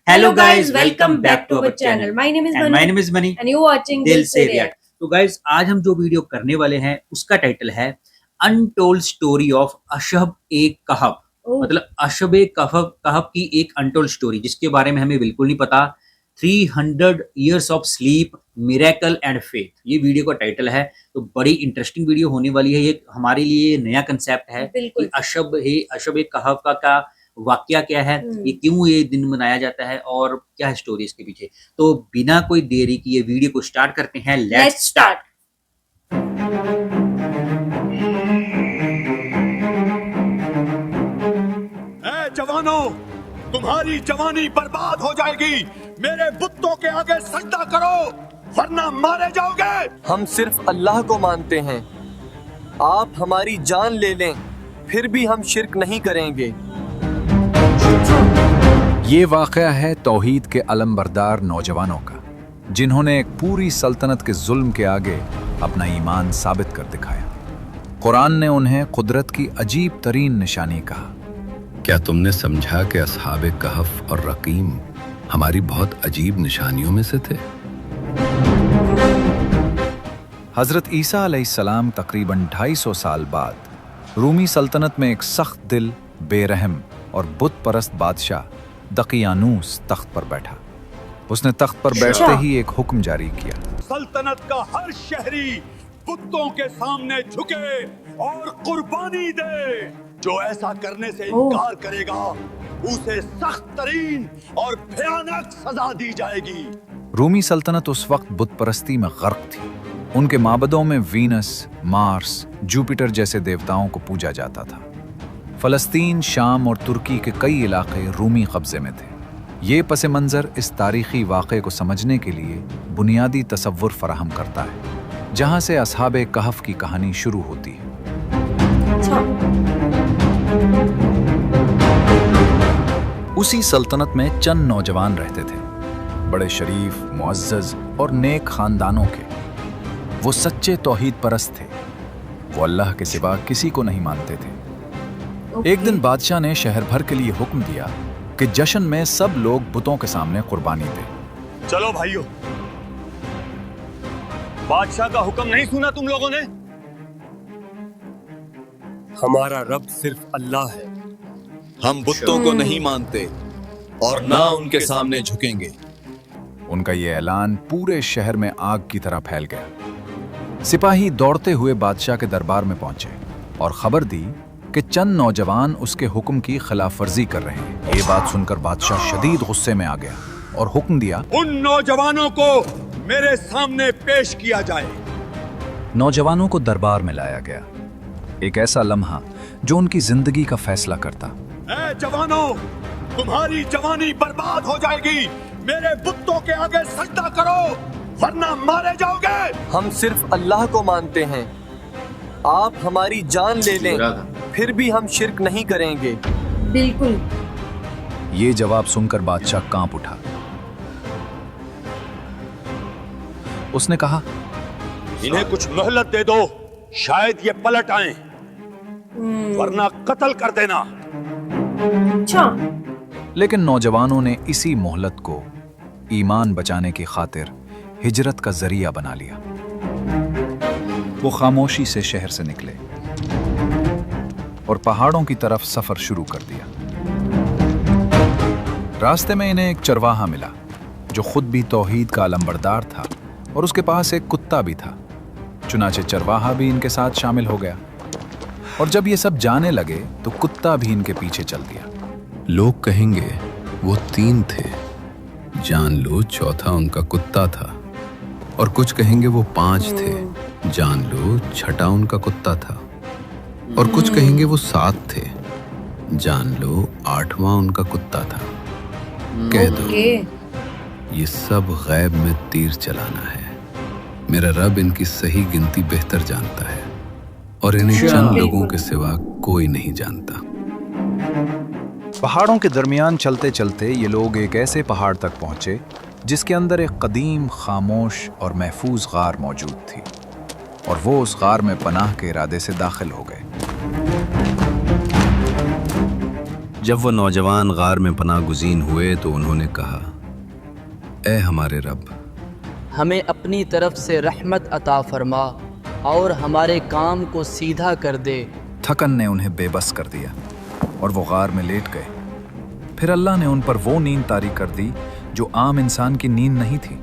Hello guys, welcome back to our channel. My name is And Manu my name is Mani. and you watching दिल Dil से Se react. React. तो guys आज हम जो video करने वाले हैं उसका टाइटल है अनटोल्ड स्टोरी ऑफ अशब ए कहफ। Oh, मतलब अशब ए कहफ की एक अनटोल्ड स्टोरी जिसके बारे में हमें बिल्कुल नहीं पता। 300 years of sleep, miracle and faith, ये वीडियो का टाइटल है। तो बड़ी इंटरेस्टिंग वीडियो होने वाली है। ये हमारे लिए नया कंसेप्ट है बिल्कुल. कि अशब ए कहफ का वाकया क्या है, ये क्यों ये दिन मनाया जाता है और क्या है स्टोरी इसके पीछे। तो बिना कोई देरी की ये वीडियो को स्टार्ट करते हैं। Let's start. ए जवानों, तुम्हारी जवानी बर्बाद हो जाएगी। मेरे बुतों के आगे सजदा करो वरना मारे जाओगे। हम सिर्फ अल्लाह को मानते हैं। आप हमारी जान ले लें फिर भी हम शिर्क नहीं करेंगे। ये वाक़या है तौहीद के अलमबरदार नौजवानों का, जिन्होंने एक पूरी सल्तनत के जुल्म के आगे अपना ईमान साबित कर दिखाया। कुरान ने उन्हें कुदरत की अजीब तरीन निशानी कहा। क्या तुमने समझा कि अस्हाबे कहफ और रकीम हमारी बहुत अजीब निशानियों में से थे? हज़रत ईसा अलैहिस्सलाम तकरीबन 250 साल बाद रूमी सल्तनत में एक सख्त दिल, बेरहम और बुत परस्त बादशाह दकियानूस तख्त पर बैठा। उसने तख्त पर बैठते ही एक हुक्म जारी किया। सल्तनत का हर शहरी बुतों के सामने झुके और कुर्बानी दे। जो ऐसा करने से इनकार करेगा उसे सख्त तरीन और भयानक सजा दी जाएगी। रूमी सल्तनत उस वक्त बुत परस्ती में गर्क थी। उनके माबदों में वीनस, मार्स, जुपिटर जैसे देवताओं को पूजा जाता था। फलस्तीन, शाम और तुर्की के कई इलाके रूमी कब्जे में थे। ये पस मंज़र इस तारीखी वाक़े को समझने के लिए बुनियादी तसव्वुर फराहम करता है, जहाँ से अस्हाबे कहफ की कहानी शुरू होती है। उसी सल्तनत में चंद नौजवान रहते थे, बड़े शरीफ, मुअज़्ज़ज़ और नेक खानदानों के। वो सच्चे तौहीद परस्त थे। वो अल्लाह के सिवा किसी को नहीं मानते थे। एक दिन बादशाह ने शहर भर के लिए हुक्म दिया कि जश्न में सब लोग बुतों के सामने कुर्बानी दें। चलो भाइयों, बादशाह का हुक्म नहीं सुना तुम लोगों ने? हमारा रब सिर्फ अल्लाह है। हम बुतों को नहीं मानते और ना उनके सामने झुकेंगे। उनका ये ऐलान पूरे शहर में आग की तरह फैल गया। सिपाही दौड़ते हुए बादशाह के दरबार में पहुंचे और खबर दी कि चंद नौजवान उसके हुक्म की खिलाफ वर्जी कर रहे हैं। ये बात सुनकर बादशाह शदीद गुस्से में आ गया और हुक्म दिया, उन नौजवानों को मेरे सामने पेश किया जाए। नौजवानों को दरबार में लाया गया। एक ऐसा लम्हा जो उनकी जिंदगी का फैसला करता। ए जवानों, तुम्हारी जवानी बर्बाद हो जाएगी। मेरे बुतों के आगे सजदा करो वरना मारे जाओगे। हम सिर्फ अल्लाह को मानते हैं। आप हमारी जान ले लें फिर भी हम शिर्क नहीं करेंगे। बिल्कुल. ये जवाब सुनकर बादशाह कांप उठा। उसने कहा, इन्हें कुछ मोहलत दे दो, शायद ये पलट आए, वरना कत्ल कर देना। अच्छा. लेकिन नौजवानों ने इसी मोहलत को ईमान बचाने की खातिर हिजरत का जरिया बना लिया। वो खामोशी से शहर से निकले और पहाड़ों की तरफ सफर शुरू कर दिया। रास्ते में इन्हें एक चरवाहा मिला जो खुद भी तौहीद का अलंबरदार था और उसके पास एक कुत्ता भी था। चुनाचे चरवाहा भी इनके साथ शामिल हो गया और जब ये सब जाने लगे तो कुत्ता भी इनके पीछे चल दिया। लोग कहेंगे वो 3 थे, जान लो चौथा उनका कुत्ता था। और कुछ कहेंगे वो 5 थे, जान लो छठा उनका कुत्ता था। और कुछ कहेंगे वो 7 थे, जान लो 8वां उनका कुत्ता था। कह दो ये सब गैब में तीर चलाना है। मेरा रब इनकी सही गिनती बेहतर जानता है और इन्हें चंद लोगों के सिवा कोई नहीं जानता। पहाड़ों के दरमियान चलते चलते ये लोग एक ऐसे पहाड़ तक पहुंचे जिसके अंदर एक कदीम, खामोश और महफूज गार मौजूद थी और वो उस गार में पनाह के इरादे से दाखिल हो गए। जब वो नौजवान गार में पनाह गुज़ीन हुए तो उन्होंने कहा, ए हमारे रब, हमें अपनी तरफ से रहमत अता फरमा और हमारे काम को सीधा कर दे। थकन ने उन्हें बेबस कर दिया और वो गार में लेट गए। फिर अल्लाह ने उन पर वो नींद तारी कर दी जो आम इंसान की नींद नहीं थी।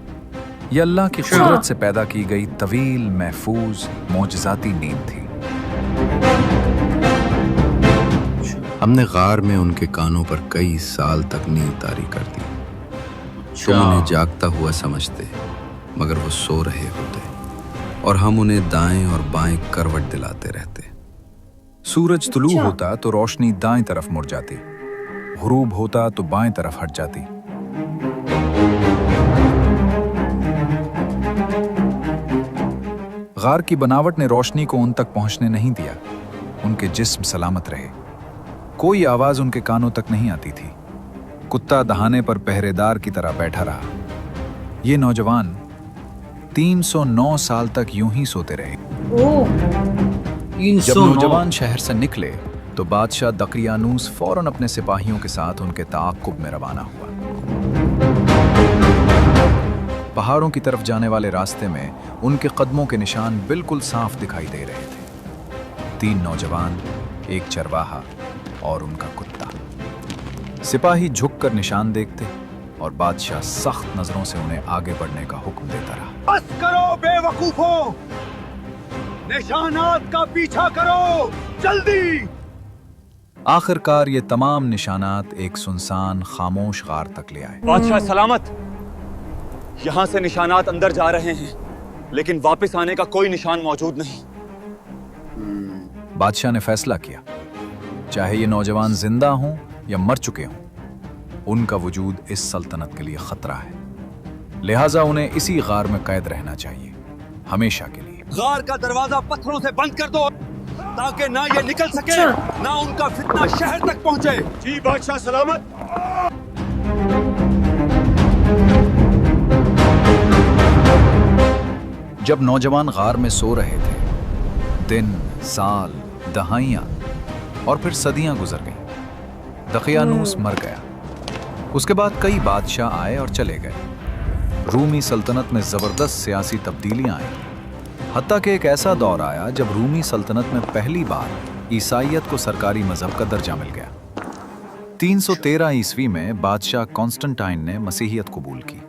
ये अल्लाह की कुदरत से पैदा की गई तवील, महफूज, मोजज़ाती नींद थी। हमने गार में उनके कानों पर कई साल तक नींद तारी कर दी। तुम उन्हें जागता हुआ समझते, मगर वो सो रहे होते और हम उन्हें दाएं और बाएं करवट दिलाते रहते। सूरज तुलू होता तो रोशनी दाएं तरफ मुड़ जाती, गुरूब होता तो बाएं तरफ हट जाती। गार की बनावट ने रोशनी को उन तक पहुंचने नहीं दिया। उनके जिस्म सलामत रहे। कोई आवाज उनके कानों तक नहीं आती थी। कुत्ता दहाने पर पहरेदार की तरह बैठा रहा। ये नौजवान 309 साल तक यूं ही सोते रहे। जब नौजवान शहर से निकले तो बादशाह दकियानूस फौरन अपने सिपाहियों के साथ उनके ताक़ुब में रवाना हुआ। पहाड़ों की तरफ जाने वाले रास्ते में उनके कदमों के निशान बिल्कुल साफ दिखाई दे रहे थे। 3 नौजवान, एक चरवाहा और उनका कुत्ता। सिपाही झुककर निशान देखते और बादशाह सख्त नजरों से उन्हें आगे बढ़ने का हुक्म देता रहा। बस करो बेवकूफों, निशानात का पीछा करो, जल्दी। आखिरकार ये तमाम निशानात एक सुनसान, खामोश गार तक ले आए। बादशाह सलामत, यहाँ से निशानात अंदर जा रहे हैं, लेकिन वापस आने का कोई निशान मौजूद नहीं। बादशाह ने फैसला किया, चाहे ये नौजवान जिंदा हों या मर चुके हों, उनका वजूद इस सल्तनत के लिए खतरा है। लिहाजा उन्हें इसी गार में कैद रहना चाहिए, हमेशा के लिए। गार का दरवाजा पत्थरों से बंद कर दो, ताकि ना ये निकल सके, ना उनका फितना शहर तक पहुंचे। जी बादशाह सलामत। जब नौजवान गार में सो रहे थे, दिन, साल, दहाइयां और फिर सदियां गुजर गईं। दकियानूस मर गया। उसके बाद कई बादशाह आए और चले गए। रूमी सल्तनत में जबरदस्त सियासी तब्दीलियां आईं। हत्ता कि एक ऐसा दौर आया जब रूमी सल्तनत में पहली बार ईसाईयत को सरकारी मजहब का दर्जा मिल गया। 313 ईस्वी में बादशाह कॉन्स्टेंटाइन ने मसीहियत कबूल की।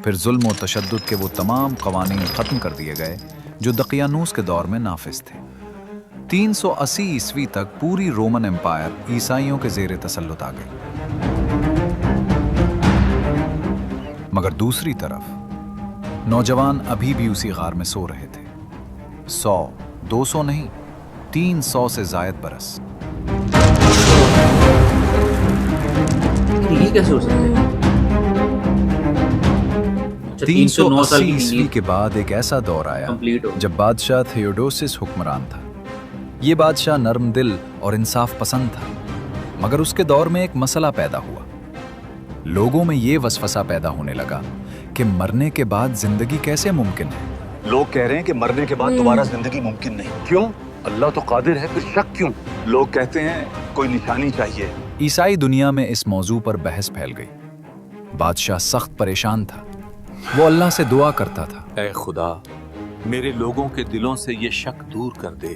फिर जुल्म और तशद्दुद के वो तमाम कवानीन खत्म कर दिए गए जो दकियानूस के दौर में नाफिज थे। 380 ईस्वी तक पूरी रोमन एम्पायर ईसाइयों के जेर तसल्लुत आ गई। मगर दूसरी तरफ नौजवान अभी भी उसी गार में सो रहे थे। 100, 200 नहीं, 300 से जायद बरस। ये कैसे हो सकता है? 380 ईस्वी के बाद एक ऐसा दौर आया कंप्लीट हो। जब बादशाह थियोडोसिस हुक्मरान था। ये बादशाह नर्म दिल और इंसाफ पसंद था, मगर उसके दौर में एक मसला पैदा हुआ। लोगों में ये वसवसा पैदा होने लगा कि मरने के बाद जिंदगी कैसे मुमकिन है। लोग कह रहे हैं कि मरने के बाद दोबारा जिंदगी मुमकिन नहीं। क्यों? अल्लाह तो कादिर है, फिर शक क्यों? लोग कहते हैं कोई निशानी चाहिए। ईसाई दुनिया में इस मौजू पर बहस फैल गई। बादशाह सख्त परेशान था। वो अल्लाह से दुआ करता था, ऐ खुदा, मेरे लोगों के दिलों से ये शक दूर कर दे।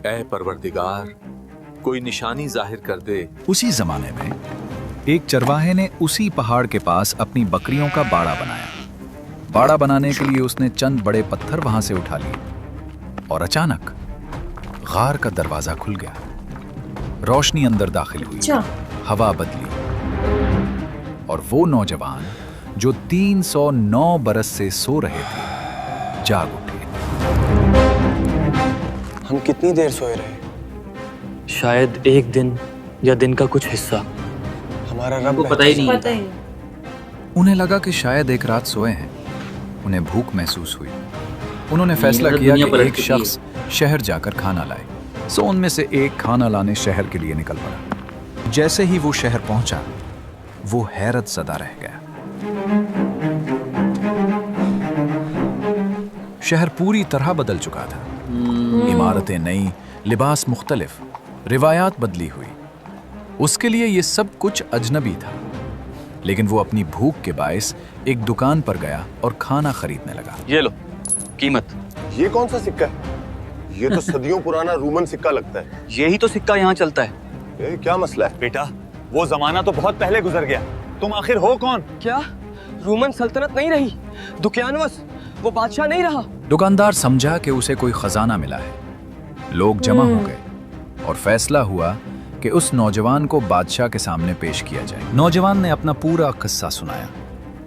ऐ परवरदिगार, कोई निशानी जाहिर कर दे। उसी जमाने में एक चरवाहे ने उसी पहाड़ के पास अपनी बकरियों का बाड़ा बनाया। बाड़ा बनाने के लिए उसने चंद बड़े पत्थर वहां से उठा लिए और अचानक गार का दरवाजा खुल गया। रोशनी अंदर दाखिल हुई, हवा बदली और वो नौजवान जो 309 बरस से सो रहे थे जाग उठे। हम कितनी देर सोए रहे? शायद एक दिन या दिन का कुछ हिस्सा। हमारा रब पता ही नहीं। पता ही नहीं। उन्हें लगा कि शायद एक रात सोए हैं। उन्हें भूख महसूस हुई। उन्होंने फैसला किया कि एक शख्स शहर जाकर खाना लाए। सो उनमें से एक खाना लाने शहर के लिए निकल पड़ा। जैसे ही वो शहर पहुंचा, वो हैरत ज़दा रह गया। शहर पूरी तरह बदल चुका था। इमारतें नई, लिबास मुख्तलिफ, रिवायात बदली हुई। उसके लिए ये सब कुछ अजनबी था, लेकिन वो अपनी भूख के बायस एक दुकान पर गया और खाना खरीदने लगा। ये लो कीमत। ये कौन सा सिक्का है? ये तो सदियों पुराना रोमन सिक्का लगता है। यही तो सिक्का यहाँ चलता है। ये क्या मसला है? बेटा, वो जमाना तो बहुत पहले गुजर गया, तुम आखिर हो कौन? क्या रोमन सल्तनत नहीं रही? दुकियानवस वो बादशाह नहीं रहा? दुकानदार समझा कि उसे कोई खजाना मिला है। लोग जमा हो गए और फैसला हुआ कि उस नौजवान को बादशाह के सामने पेश किया जाए। नौजवान ने अपना पूरा किस्सा सुनाया,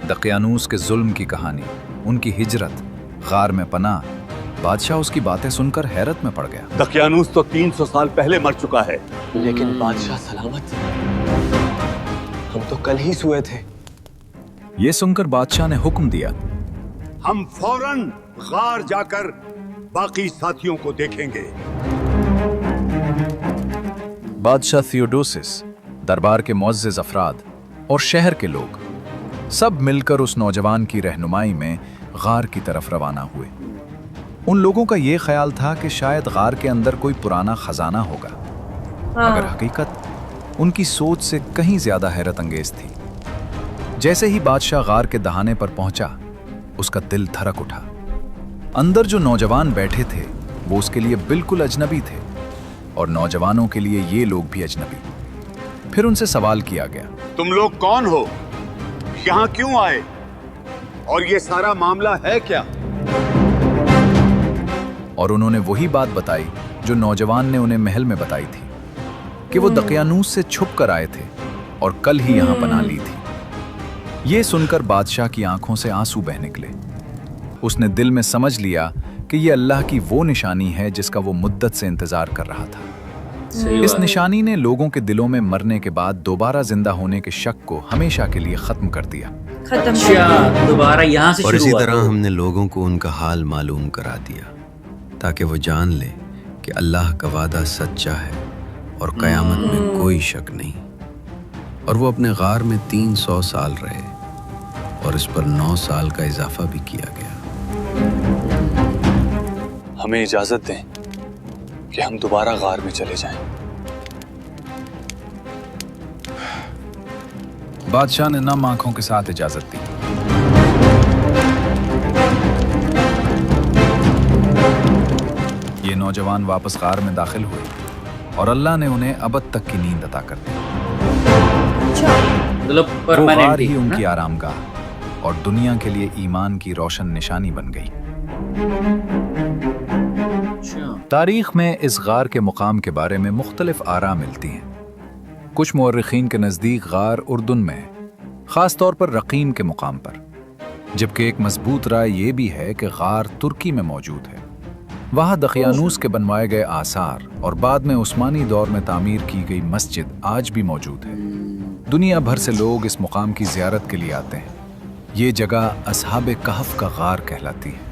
दकियानूस के जुल्म की कहानी, उनकी हिजरत, गार में पनाह। बादशाह उसकी बातें सुनकर हैरत में पड़ गया। दकियानूस तो 300 साल पहले मर चुका है, लेकिन बादशाह सलामत, हम तो कल ही सोए थे। ये सुनकर बादशाह ने हुक्म दिया, हम फौरन गार जाकर बाकी साथियों को देखेंगे। बादशाह थियोडोसिस, दरबार के मुअज़्ज़िज़ अफराद और शहर के लोग सब मिलकर उस नौजवान की रहनुमाई में गार की तरफ रवाना हुए। उन लोगों का ये ख्याल था कि शायद गार के अंदर कोई पुराना खजाना होगा, मगर हकीकत उनकी सोच से कहीं ज्यादा हैरत अंगेज थी। जैसे ही बादशाह गार के दहाने पर पहुंचा, उसका दिल धड़क उठा। अंदर जो नौजवान बैठे थे वो उसके लिए बिल्कुल अजनबी थे और नौजवानों के लिए ये लोग भी अजनबी। फिर उनसे सवाल किया गया, तुम लोग कौन हो, यहाँ क्यों आए, और ये सारा मामला है क्या? और उन्होंने वही बात बताई जो नौजवान ने उन्हें महल में बताई थी कि वो दकियानूस से छुप कर आए थे और कल ही यहाँ पनाह ली थी। ये सुनकर बादशाह की आंखों से आंसू बह निकले। उसने दिल में समझ लिया कि ये अल्लाह की वो निशानी है जिसका वो मुद्दत से इंतजार कर रहा था। इस निशानी ने लोगों के दिलों में मरने के बाद दोबारा जिंदा होने के शक को हमेशा के लिए खत्म कर दिया। अच्छा, दोबारा यहाँ से और शुरू इसी हुआ। तरह हमने लोगों को उनका हाल मालूम करा दिया ताकि वो जान ले कि अल्लाह का वादा सच्चा है और कयामत में कोई शक नहीं। और वो अपने गार में 300 साल रहे और इस पर 9 साल का इजाफा भी किया गया। हमें इजाजत दें कि हम दोबारा गार में चले जाएं। बादशाह ने नम आंखों के साथ इजाजत दी। ये नौजवान वापस गार में दाखिल हुए और अल्लाह ने उन्हें अबद तक की नींद अता कर दी। मतलब वो परमानेंट गार ही ही उनकी ना? आरामगाह और दुनिया के लिए ईमान की रोशन निशानी बन गई। अच्छा, तारीख में इस गार के मुकाम के बारे में मुख्तलिफ आरा मिलती हैं। कुछ मुअर्रिखीन के नज़दीक गार उर्दुन में है, ख़ास तौर पर रक़ीम के मुकाम पर, जबकि एक मजबूत राय ये भी है कि गार तुर्की में मौजूद है। वहाँ दकियानूस के बनवाए गए आसार और बाद में उस्मानी दौर में तामीर की गई मस्जिद आज भी मौजूद है। दुनिया भर से लोग इस मुकाम की ज़ियारत के लिए आते हैं। ये जगह अस्हाबे कहफ का गार कहलाती है।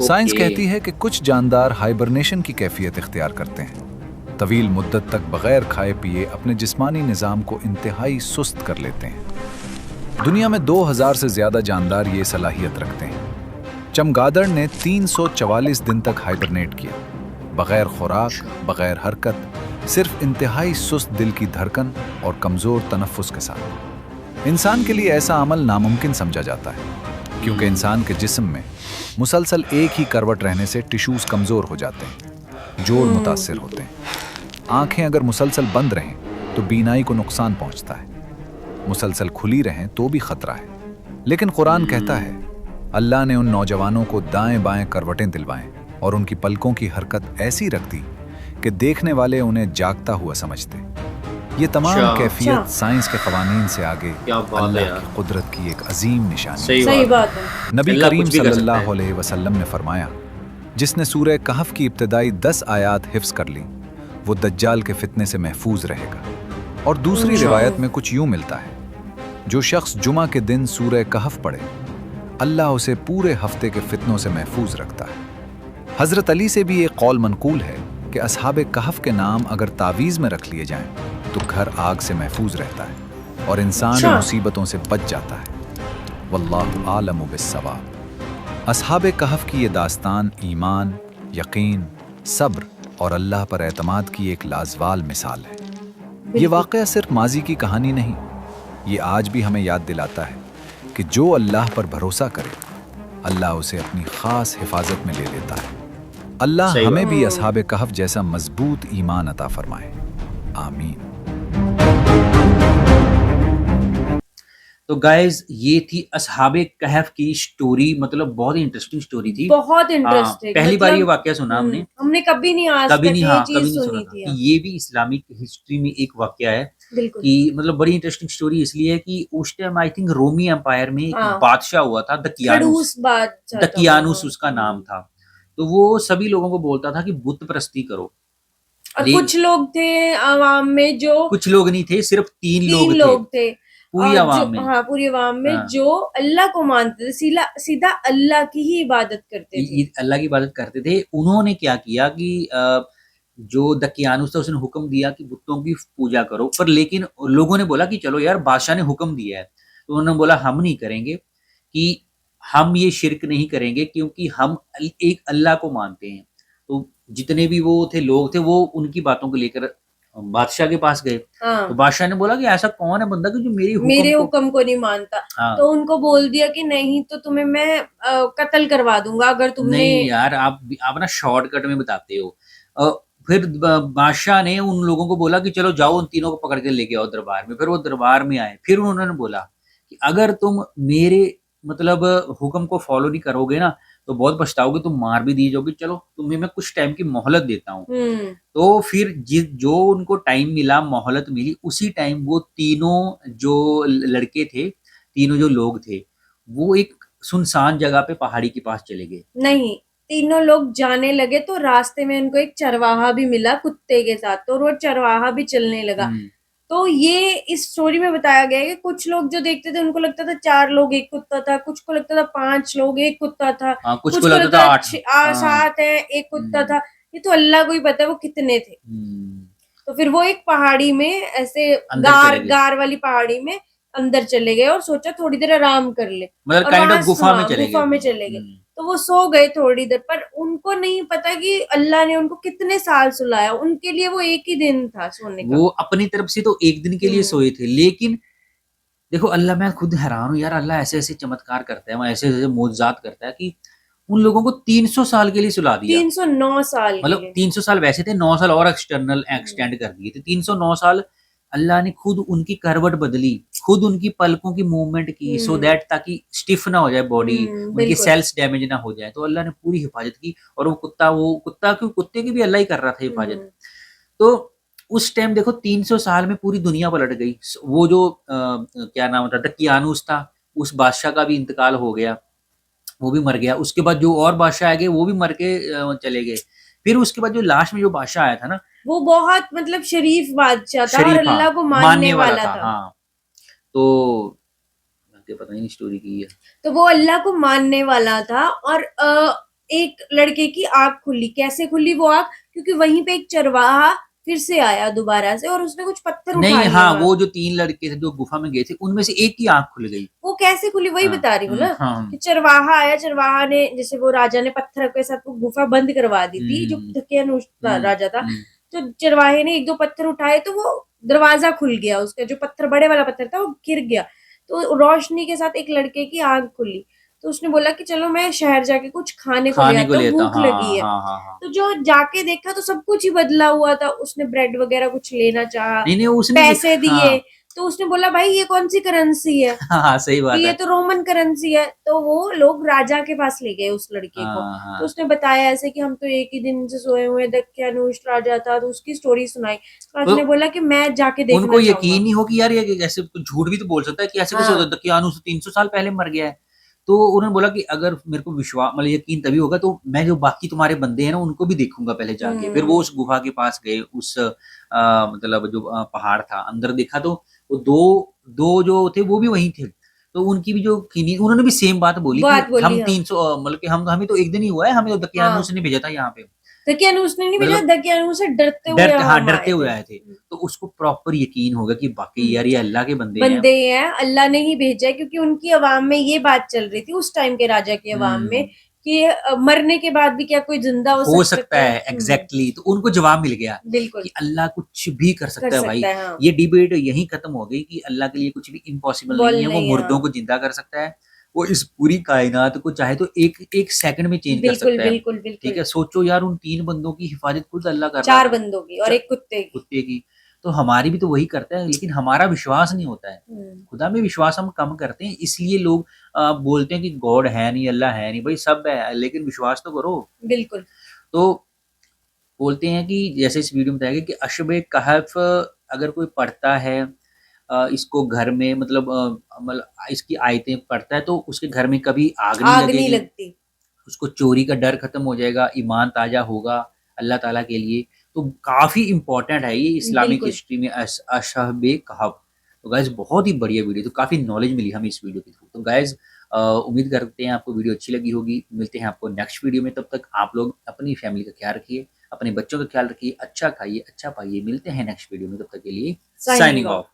साइंस कहती है कि कुछ जानदार हाइबरनेशन की कैफियत इख्तियार करते हैं, तवील मुद्दत तक बगैर खाए पिए अपने जिस्मानी निज़ाम को इंतहाई सुस्त कर लेते हैं। दुनिया में 2000 से ज़्यादा जानदार ये सलाहियत रखते हैं। चमगादड़ ने 344 दिन तक हाइबरनेट किया, बगैर खुराक, बगैर हरकत, सिर्फ इंतहाई सुस्त दिल की धड़कन और कमज़ोर तनफ्फुस के साथ। इंसान के लिए ऐसा अमल नामुमकिन समझा जाता है, क्योंकि इंसान के जिस्म में मुसलसल एक ही करवट रहने से टिश्यूज़ कमज़ोर हो जाते हैं, जोड़ मुतासिर होते हैं। आँखें अगर मुसलसल बंद रहें तो बीनाई को नुकसान पहुँचता है, मुसलसल खुली रहें तो भी ख़तरा है। लेकिन कुरान कहता है अल्लाह ने उन नौजवानों को दाएं बाएं करवटें दिलवाएं और उनकी पलकों की हरकत ऐसी रख दी कि देखने वाले उन्हें जागता हुआ समझते। ये तमाम कैफियत साइंस के कवानीन से आगे अल्लाह की कुदरत की एक अजीम निशानी। सही बात है। नबी करीम सल्लल्लाहु अलैहि वसल्लम ने फरमाया, जिसने सूरह कहफ की इब्तिदाई 10 आयात हिफ्स कर ली वो दज्जाल के फितने से महफूज रहेगा। और दूसरी रिवायत में कुछ यूं मिलता है, जो शख्स जुमा के दिन सूरह कहफ पढ़े अल्लाह उसे पूरे हफ्ते के फितनों से महफूज रखता है। हजरत अली से भी एक कौल मनकूल है कि अस्हाबे कहफ के नाम अगर तावीज़ में रख लिए जाएं तो घर आग से महफूज रहता है और इंसान मुसीबतों से बच जाता है। वल्लाहु आलमु बिस्सवाब। अस्हाबे कहफ की ये दास्तान ईमान, यकीन, सब्र और अल्लाह पर एतमाद की एक लाजवाल मिसाल है। یہ واقعہ صرف ماضی کی کہانی نہیں، یہ آج بھی ہمیں یاد دلاتا ہے کہ جو اللہ پر بھروسہ کرے اللہ اسے اپنی خاص حفاظت میں لے لیتا ہے۔ اللہ ہمیں بھی اصحاب کہف جیسا مضبوط ایمان عطا فرمائے، آمین۔ تو گائز یہ تھی اصحاب کہف کی سٹوری، مطلب بہت انٹرسٹنگ سٹوری تھی، بہت انٹرسٹنگ، پہلی بار یہ واقعہ سنا ہم نے، ہم نے کبھی نہیں آج کبھی تک نہیں، یہ ہاں کبھی چیز نہیں سنی سنا تھی۔ تھا کہ یہ بھی اسلامک ہسٹری میں ایک واقعہ ہے بالکل کہ مطلب بڑی انٹرسٹنگ سٹوری اس لیے ہے کہ اس ٹائم آئی تھنک رومی امپائر میں ایک ہاں، بادشاہ ہوا تھا کھڑوس بادشاہ تھا وہ، دقیانوس اس کا نام تھا، تو وہ سبھی لوگوں کو بولتا تھا کہ بت پرستی کرو، اور کچھ لوگ تھے عوام میں جو، کچھ لوگ نہیں تھے، صرف تین لوگ لوگ تھے پوری عوام میں، ہاں پوری عوام میں ہاں، جو اللہ کو مانتے تھے، سیدھا اللہ کی ہی عبادت کرتے تھے، اللہ کی عبادت کرتے تھے۔ انہوں نے کیا کیا کہ جو دقیانوس تھا اس نے حکم دیا کہ بتوں کی پوجا کرو، پر لیکن لوگوں نے بولا کہ چلو یار بادشاہ نے حکم دیا ہے، تو انہوں نے بولا ہم نہیں کریں گے، کہ ہم یہ شرک نہیں کریں گے کیونکہ ہم ایک اللہ کو مانتے ہیں۔ تو جتنے بھی وہ تھے لوگ تھے وہ ان کی باتوں کو لے کر بادشاہ کے پاس گئے، تو بادشاہ نے بولا کہ ایسا کون ہے بندہ کہ جو میرے حکم کو نہیں مانتا، تو ان کو بول دیا کہ نہیں تو تمہیں میں قتل کروا دوں گا اگر تم نے، نہیں یار آپ نا شارٹ کٹ میں بتاتے ہو۔ پھر بادشاہ نے ان لوگوں کو بولا کہ چلو جاؤ ان تینوں کو پکڑ کے لے کے آؤ دربار میں، پھر وہ دربار میں آئے، پھر انہوں نے بولا کہ اگر تم میرے مطلب حکم کو فالو نہیں کرو گے نا تو بہت پچھتاؤ گے، تم مار بھی دی جاؤ گے، چلو تمہیں میں کچھ ٹائم کی مہلت دیتا ہوں۔ تو پھر جو ان کو ٹائم ملا، مہلت ملی، اسی ٹائم وہ تینوں جو لڑکے تھے، تینوں جو لوگ تھے، وہ ایک سنسان جگہ پہ پہاڑی کے پاس چلے گئے۔ نہیں، تینوں لوگ جانے لگے تو راستے میں ان کو ایک چرواہا بھی ملا کتے کے ساتھ، تو وہ چرواہا بھی چلنے لگا۔ تو یہ اس سٹوری میں بتایا گیا ہے کہ کچھ لوگ جو دیکھتے تھے ان کو لگتا تھا 4 لوگ ایک کتا تھا، کچھ کو لگتا تھا 5 لوگ ایک کتا تھا، کچھ کو لگتا تھا 7 ہے ایک کتا تھا، یہ تو اللہ کو ہی پتا ہے وہ کتنے تھے۔ تو پھر وہ ایک پہاڑی میں ایسے گار والی پہاڑی میں اندر چلے گئے اور سوچا تھوڑی دیر آرام کر لے، مطلب گفا میں چلے گئے، تو وہ سو گئے تھوڑی دیر، پر ان کو نہیں پتا کہ اللہ نے ان کو کتنے سال سلایا، ان کے لیے وہ ایک ہی دن تھا سونے کا۔ وہ اپنی طرف سے تو ایک دن کے لیے سوئے تھے، لیکن دیکھو اللہ، میں خود حیران ہوں یار، اللہ ایسے ایسے چمتکار کرتا ہے، وہ ایسے ایسے معجزات کرتا ہے کہ ان لوگوں کو 300 سال کے لیے سلا دیا، 309 سال، مطلب 300 سال ویسے تھے، 9 سال اور ایکسٹینڈ کر دیے تھے، 309 سال اللہ نے خود ان کی کروٹ بدلی، خود ان کی پلکوں کی موومنٹ کی، سو دیٹ تاکہ اسٹف نہ ہو جائے باڈی، ان کے سیلز ڈیمیج نہ ہو جائے، تو اللہ نے پوری حفاظت کی، اور وہ کتے کی بھی اللہ ہی کر رہا تھا حفاظت۔ تو اس ٹائم دیکھو 300 سال میں پوری دنیا پلٹ گئی، وہ جو کیا نام ہوتا دقیانوس تھا، اس بادشاہ کا بھی انتقال ہو گیا، وہ بھی مر گیا، اس کے بعد جو اور بادشاہ آئے گئے وہ بھی مر کے چلے گئے، پھر اس کے بعد جو لاسٹ میں جو بادشاہ آیا تھا نا وہ بہت مطلب شریف بادشاہ تھا اور اللہ کو ماننے والا تھا، ہاں، تو پتہ نہیں سٹوری کی ہے، تو وہ اللہ کو ماننے والا تھا، اور ایک لڑکے کی آنکھ کھلی، کیسے کھلی وہ آنکھ؟ کیونکہ وہیں پہ ایک چرواہا پھر سے آیا دوبارہ سے اور اس نے کچھ پتھر اٹھا نہیں، لیا، ہاں وہ جو 3 لڑکے تھے جو گفا میں گئے تھے ان میں سے ایک کی آنکھ کھل گئی، وہ کیسے کھلی وہی بتا رہی ہوں نا، کہ چرواہا آیا، چرواہا نے جیسے وہ راجا نے پتھر کے ساتھ وہ گفا بند کروا دی تھی، جو دقیانوس راجا تھا، تو چرواہے نے 1-2 پتھر اٹھائے تو وہ دروازہ کھل گیا، اس کا جو پتھر بڑے والا پتھر تھا وہ گر گیا، تو روشنی کے ساتھ ایک لڑکے کی آنکھ کھلی، تو اس نے بولا کہ چلو میں شہر جا کے کچھ کھانے کو لے آتا ہوں، بھوک لگی ہے، تو جو جا کے دیکھا تو سب کچھ ہی بدلا ہوا تھا، اس نے بریڈ وغیرہ کچھ لینا چاہا، پیسے دیے، تو اس نے بولا بھائی یہ کون سی کرنسی ہے؟ ہاں صحیح بات ہے، یہ تو رومن کرنسی ہے، تو وہ لوگ راجا کے پاس لے گئے اس لڑکے کو، تو اس نے بتایا ایسے کہ ہم تو ایک ہی دن سے سوئے ہوئے، دقیانوس راجا تھا، تو اس کی سٹوری سنائی، تو اس نے بولا کہ میں جا کے دیکھنا ان کو چاہوں گا، یقین نہیں ہو کہ یار یہ ایسے جھوٹ بھی تو بول سکتا ہے کہ ایسے کیسے ہوتا ہے، دقیانوس 300 سال پہلے مر گیا ہے، تو انہوں نے بولا کہ اگر میرے کو مطلب یقین تبھی ہوگا تو میں جو باقی تمہارے بندے ہیں نا ان کو بھی دیکھوں گا پہلے جا کے، پھر وہ اس گفا کے پاس گئے، اس مطلب جو پہاڑ تھا اندر دیکھا تو وہ دو جو تھے وہ بھی وہیں تھے، تو ان کی بھی جو انہوں نے بھی سیم بات بولی کہ ہم 300 مطلب کہ ہمیں تو ایک دن ہی ہوا ہے، ہمیں تو دقیانوس نے بھیجا تھا یہاں پہ، دقیانوس نے نہیں بھیجا، دقیانوس سے ڈرتے ہوئے آئے تھے، تو اس کو پراپر یقین ہوگا کہ باقی یار یہ اللہ کے بندے ہیں، اللہ نے ہی بھیجا ہے، کیونکہ ان کی عوام میں یہ بات چل رہی تھی اس ٹائم کے راجا کی عوام میں کہ مرنے کے بعد بھی کیا کوئی زندہ ہو سکتا ہے ایگزیکٹلی. تو ان کو جواب مل گیا بالکل کہ اللہ کچھ بھی کر سکتا ہے بھائی. ہاں. یہ ڈیبیٹ یہیں ختم ہو گئی کہ اللہ کے لیے کچھ بھی امپاسبل نہیں ہے. وہ مردوں کو زندہ کر سکتا ہے. وہ اس پوری کائنات کو چاہے تو ایک سیکنڈ میں چینج کر بالکل سکتا ہے. بالکل ٹھیک بالکل. ہے, سوچو یار ان 3 بندوں کی حفاظت خود اللہ کر رہا ہے, 4 بندوں کی اور ایک کتے کی. تو ہماری بھی تو وہی کرتا ہے, لیکن ہمارا وشواس نہیں ہوتا ہے. خدا میں وشواس ہم کم کرتے ہیں, اس لیے لوگ بولتے ہیں کہ گاڈ ہے نہیں, اللہ ہے نہیں. بھائی سب ہے, لیکن وشواس تو کرو. بالکل. تو بولتے ہیں کہ جیسے اس ویڈیو میں بتایا گیا کہ اشب کہف اگر کوئی پڑھتا ہے اس کو گھر میں, مطلب اس کی آیتیں پڑھتا ہے, تو اس کے گھر میں کبھی آگ نہیں لگتی. اس کو چوری کا ڈر ختم ہو جائے گا, ایمان تازہ ہوگا اللہ تعالیٰ کے لیے. تو کافی امپورٹنٹ ہے یہ اسلامک ہسٹری میں اشب کہف. تو گائز بہت ہی بڑھیا ویڈیو, تو کافی نالج ملی ہمیں اس ویڈیو کے تھرو. تو گائز امید کرتے ہیں آپ کو ویڈیو اچھی لگی ہوگی. ملتے ہیں آپ کو نیکسٹ ویڈیو میں. تب تک آپ لوگ اپنی فیملی کا خیال رکھیے, اپنے بچوں کا خیال رکھیے, اچھا کھائیے, اچھا پائیے. ملتے ہیں نیکسٹ ویڈیو میں, تب تک کے لیے سائننگ آف.